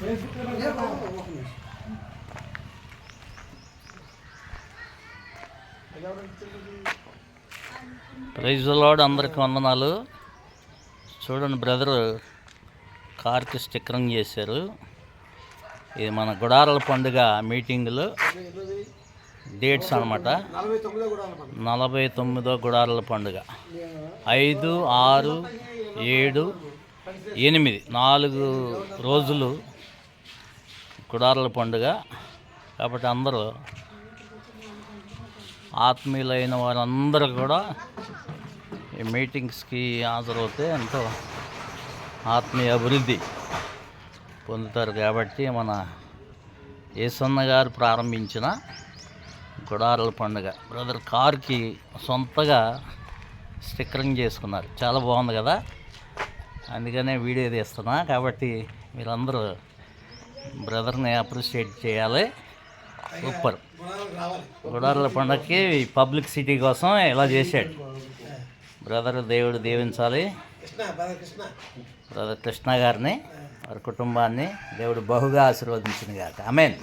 Praise the lord, అందరికి వందనాలు. చూడండి, బ్రదరు కార్కి స్టిక్కరింగ్ చేశారు. ఇది మన గుడారాల పండుగ మీటింగులు డేట్స్ అనమాట. 49వ గుడారాల పండుగ 5, 6, 7, 8 4 రోజులు గుడారాల పండుగ. కాబట్టి అందరూ ఆత్మీయులైన వారందరూ కూడా ఈ మీటింగ్స్కి హాజరవుతే ఎంతో ఆత్మీయ అభివృద్ధి పొందుతారు. కాబట్టి మన యేసన్న గారు ప్రారంభించిన గుడారాల పండుగ బ్రదర్ కార్కి సొంతగా స్టిక్కరింగ్ చేసుకున్నారు. చాలా బాగుంది కదా, అందుకనే వీడియో తీస్తున్నా. కాబట్టి మీరందరూ బ్రదర్ని అప్రిషియేట్ చేయాలి. సూపర్. గుడారాల పండుగకి పబ్లిక్ సిటీ కోసం ఇలా చేశాడు బ్రదర్. దేవుడు దీవించాలి బ్రదర్ కృష్ణ గారిని, వారి కుటుంబాన్ని దేవుడు బహుగా ఆశీర్వదించిన గాక. ఆమేన్.